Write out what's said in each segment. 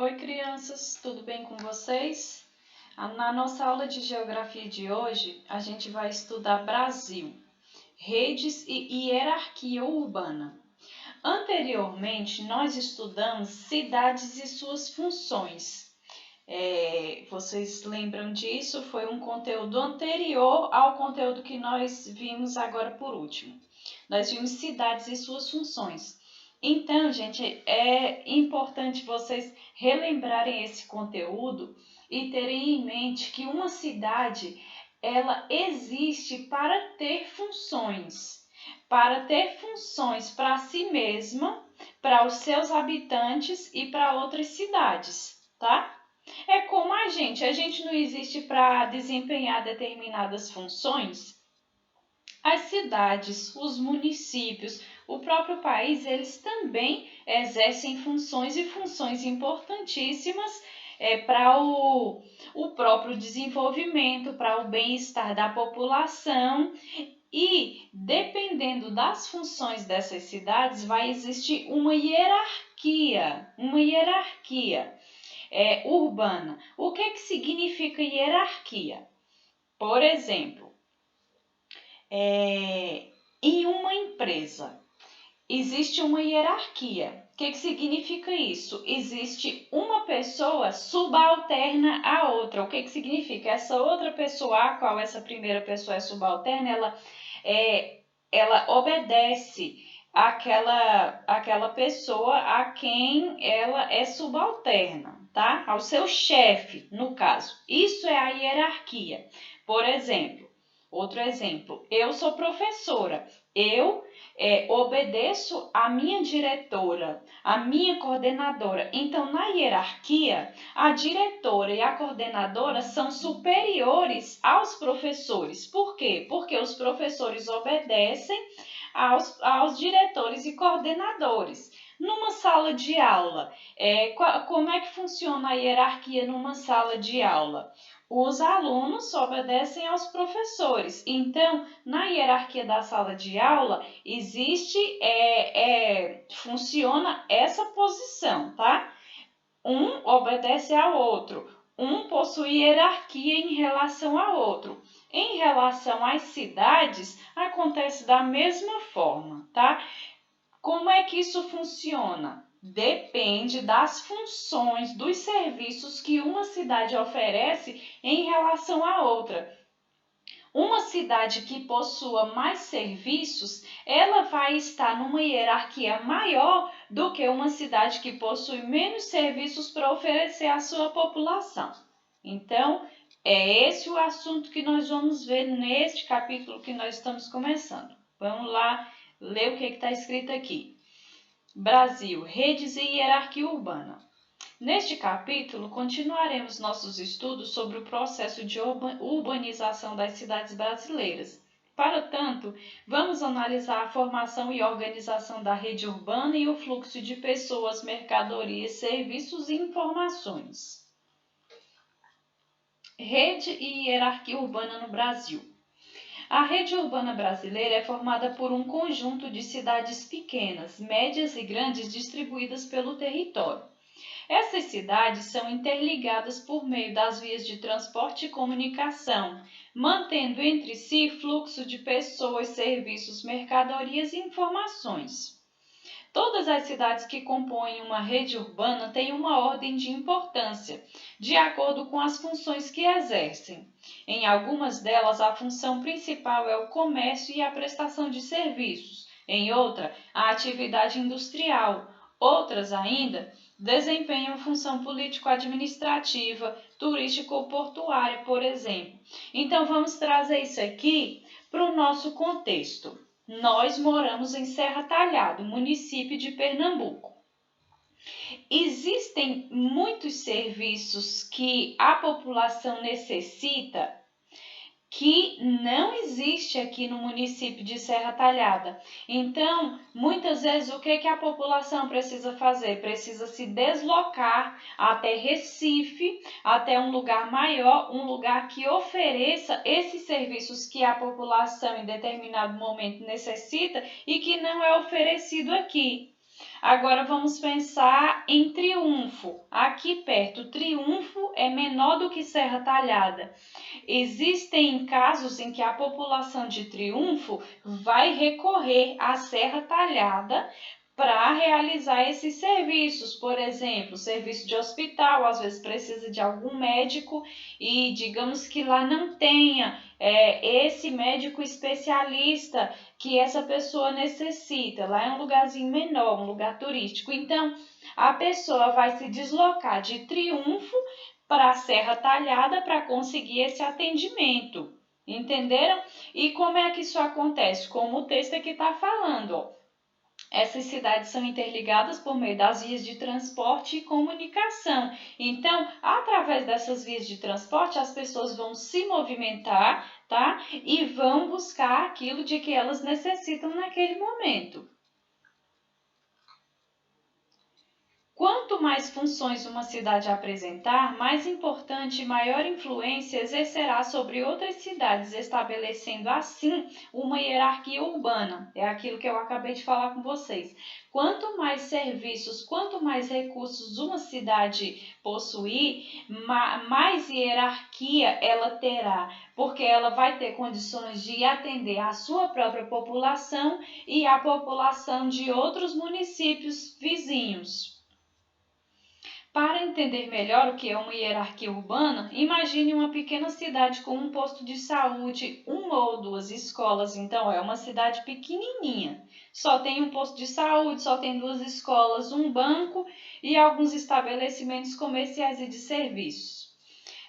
Oi, crianças, tudo bem com vocês? Na nossa aula de geografia de hoje, a gente vai estudar Brasil, redes e hierarquia urbana. Anteriormente, nós estudamos cidades e suas funções. Vocês lembram disso? Foi um conteúdo anterior ao conteúdo que nós vimos agora por último. Nós vimos cidades e suas funções. Então, gente, é importante vocês relembrarem esse conteúdo e terem em mente que uma cidade, ela existe para ter funções para si mesma, para os seus habitantes e para outras cidades, tá? É como a gente não existe para desempenhar determinadas funções. As cidades, os municípios, o próprio país, eles também exercem funções e funções importantíssimas para o próprio desenvolvimento, para o bem-estar da população. E, dependendo das funções dessas cidades, vai existir uma hierarquia urbana. O que significa hierarquia? Por exemplo, em uma empresa existe uma hierarquia. O que significa isso? Existe uma pessoa subalterna à outra. O que significa? Essa outra pessoa, a qual essa primeira pessoa é subalterna, ela obedece àquela pessoa a quem ela é subalterna, tá? Ao seu chefe, no caso. Isso é a hierarquia. Por exemplo, outro exemplo, eu sou professora, eu obedeço à minha diretora, à minha coordenadora. Então, na hierarquia, a diretora e a coordenadora são superiores aos professores. Por quê? Porque os professores obedecem aos diretores e coordenadores. Numa sala de aula, como é que funciona a hierarquia numa sala de aula? Os alunos obedecem aos professores. Então, na hierarquia da sala de aula, funciona essa posição, tá? Um obedece ao outro. Um possui hierarquia em relação ao outro. Em relação às cidades, acontece da mesma forma, tá? Como é que isso funciona? Depende das funções, dos serviços que uma cidade oferece em relação à outra. Uma cidade que possua mais serviços, ela vai estar numa hierarquia maior do que uma cidade que possui menos serviços para oferecer à sua população. Então, é esse o assunto que nós vamos ver neste capítulo que nós estamos começando. Vamos lá ler o que está escrito aqui. Brasil, redes e hierarquia urbana. Neste capítulo, continuaremos nossos estudos sobre o processo de urbanização das cidades brasileiras. Para tanto, vamos analisar a formação e organização da rede urbana e o fluxo de pessoas, mercadorias, serviços e informações. Rede e hierarquia urbana no Brasil. A rede urbana brasileira é formada por um conjunto de cidades pequenas, médias e grandes distribuídas pelo território. Essas cidades são interligadas por meio das vias de transporte e comunicação, mantendo entre si fluxo de pessoas, serviços, mercadorias e informações. Todas as cidades que compõem uma rede urbana têm uma ordem de importância, de acordo com as funções que exercem. Em algumas delas, a função principal é o comércio e a prestação de serviços. Em outra, a atividade industrial. Outras ainda desempenham função político-administrativa, turístico-portuária, por exemplo. Então, vamos trazer isso aqui para o nosso contexto. Nós moramos em Serra Talhada, município de Pernambuco. Existem muitos serviços que a população necessita que não existe aqui no município de Serra Talhada. Então, muitas vezes, o que a população precisa fazer? Precisa se deslocar até Recife, até um lugar maior, um lugar que ofereça esses serviços que a população em determinado momento necessita e que não é oferecido aqui. Agora vamos pensar em Triunfo. Aqui perto, Triunfo é menor do que Serra Talhada. Existem casos em que a população de Triunfo vai recorrer à Serra Talhada para realizar esses serviços, por exemplo, serviço de hospital, às vezes precisa de algum médico e digamos que lá não tenha esse médico especialista que essa pessoa necessita. Lá é um lugarzinho menor, um lugar turístico. Então, a pessoa vai se deslocar de Triunfo para a Serra Talhada para conseguir esse atendimento. Entenderam? E como é que isso acontece? Como o texto aqui está falando, ó. Essas cidades são interligadas por meio das vias de transporte e comunicação. Então, através dessas vias de transporte, as pessoas vão se movimentar, tá? E vão buscar aquilo de que elas necessitam naquele momento. Quanto mais funções uma cidade apresentar, mais importante e maior influência exercerá sobre outras cidades, estabelecendo assim uma hierarquia urbana. É aquilo que eu acabei de falar com vocês. Quanto mais serviços, quanto mais recursos uma cidade possuir, mais hierarquia ela terá, porque ela vai ter condições de atender a sua própria população e a população de outros municípios vizinhos. Para entender melhor o que é uma hierarquia urbana, imagine uma pequena cidade com um posto de saúde, uma ou duas escolas. Então, é uma cidade pequenininha. Só tem um posto de saúde, só tem duas escolas, um banco e alguns estabelecimentos comerciais e de serviços.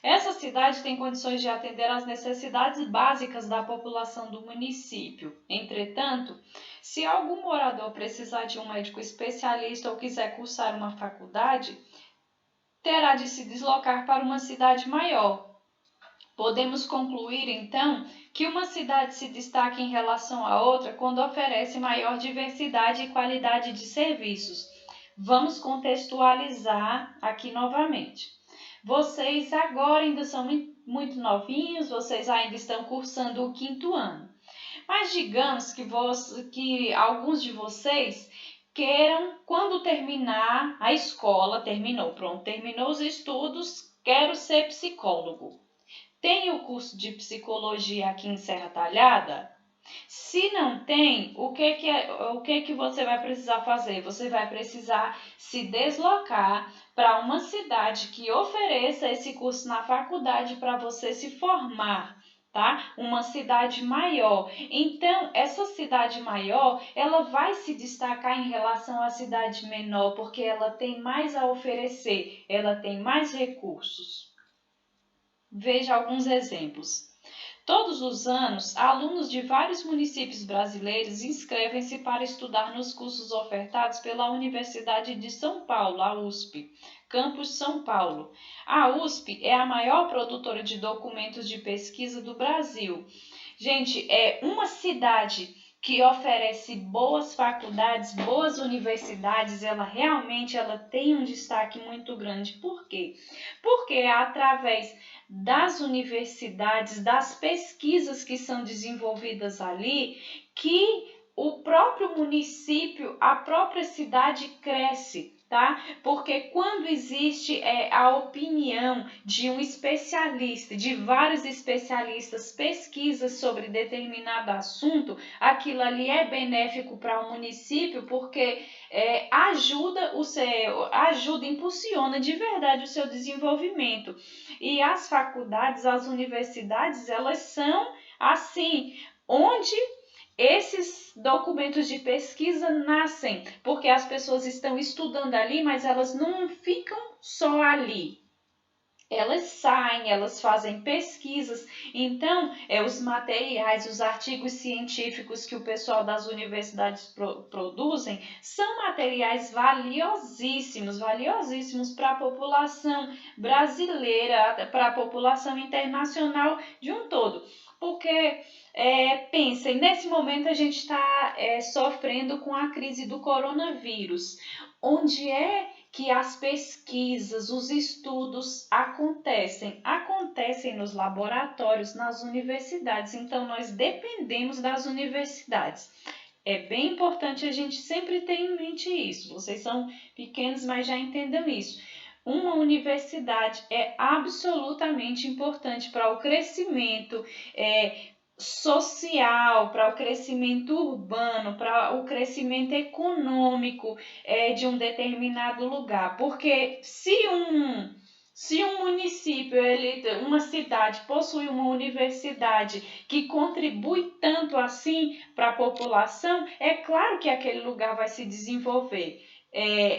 Essa cidade tem condições de atender às necessidades básicas da população do município. Entretanto, se algum morador precisar de um médico especialista ou quiser cursar uma faculdade, terá de se deslocar para uma cidade maior. Podemos concluir, então, que uma cidade se destaca em relação a outra quando oferece maior diversidade e qualidade de serviços. Vamos contextualizar aqui novamente. Vocês agora ainda são muito novinhos, vocês ainda estão cursando o 5º ano. Mas digamos que alguns de vocês queiram, quando terminar a escola, terminou os estudos, quero ser psicólogo. Tem o curso de psicologia aqui em Serra Talhada? Se não tem, o que você vai precisar fazer? Você vai precisar se deslocar para uma cidade que ofereça esse curso na faculdade para você se formar. Tá? Uma cidade maior. Então, essa cidade maior, ela vai se destacar em relação à cidade menor, porque ela tem mais a oferecer, ela tem mais recursos. Veja alguns exemplos. Todos os anos, alunos de vários municípios brasileiros inscrevem-se para estudar nos cursos ofertados pela Universidade de São Paulo, a USP, Campus São Paulo. A USP é a maior produtora de documentos de pesquisa do Brasil. Gente, é uma cidade que oferece boas faculdades, boas universidades, ela realmente tem um destaque muito grande. Por quê? Porque é através das universidades, das pesquisas que são desenvolvidas ali, que o próprio município, a própria cidade cresce, tá? Porque quando existe a opinião de um especialista, de vários especialistas, pesquisas sobre determinado assunto, aquilo ali é benéfico para o município, porque ajuda, impulsiona de verdade o seu desenvolvimento. E as faculdades, as universidades, elas são assim, onde esses documentos de pesquisa nascem, porque as pessoas estão estudando ali, mas elas não ficam só ali. Elas saem, elas fazem pesquisas, então os materiais, os artigos científicos que o pessoal das universidades produzem são materiais valiosíssimos para a população brasileira, para a população internacional de um todo. Porque pensem, nesse momento a gente está sofrendo com a crise do coronavírus, onde que as pesquisas, os estudos acontecem nos laboratórios, nas universidades. Então, nós dependemos das universidades. É bem importante a gente sempre ter em mente isso. Vocês são pequenos, mas já entendam isso. Uma universidade é absolutamente importante para o crescimento social, para o crescimento urbano, para o crescimento econômico de um determinado lugar. Porque se um município, uma cidade possui uma universidade que contribui tanto assim para a população, é claro que aquele lugar vai se desenvolver.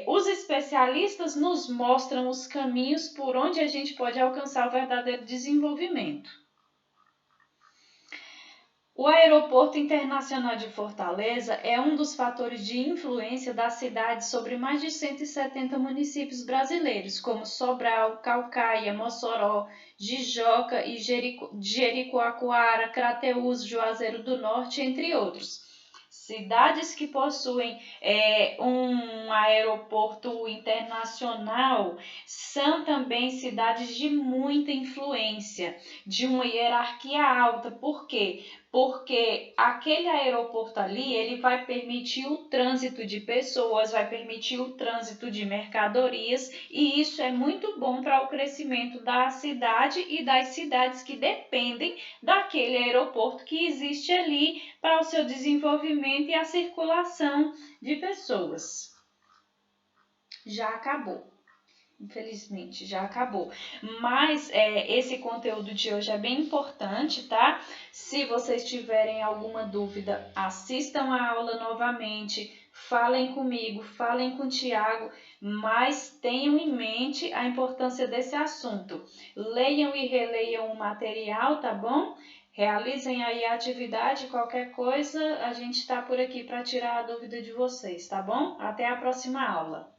Os especialistas nos mostram os caminhos por onde a gente pode alcançar o verdadeiro desenvolvimento. O Aeroporto Internacional de Fortaleza é um dos fatores de influência da cidade sobre mais de 170 municípios brasileiros, como Sobral, Caucaia, Mossoró, Jijoca e Jericoacoara, Crateús, Juazeiro do Norte, entre outros. Cidades que possuem um aeroporto internacional são também cidades de muita influência, de uma hierarquia alta. Por quê? Porque aquele aeroporto ali, ele vai permitir o trânsito de pessoas, vai permitir o trânsito de mercadorias, e isso é muito bom para o crescimento da cidade e das cidades que dependem daquele aeroporto que existe ali para o seu desenvolvimento e a circulação de pessoas. Já acabou. Infelizmente, já acabou. Mas esse conteúdo de hoje é bem importante, tá? Se vocês tiverem alguma dúvida, assistam a aula novamente, falem comigo, falem com o Tiago, mas tenham em mente a importância desse assunto. Leiam e releiam o material, tá bom? Realizem aí a atividade, qualquer coisa, a gente está por aqui para tirar a dúvida de vocês, tá bom? Até a próxima aula.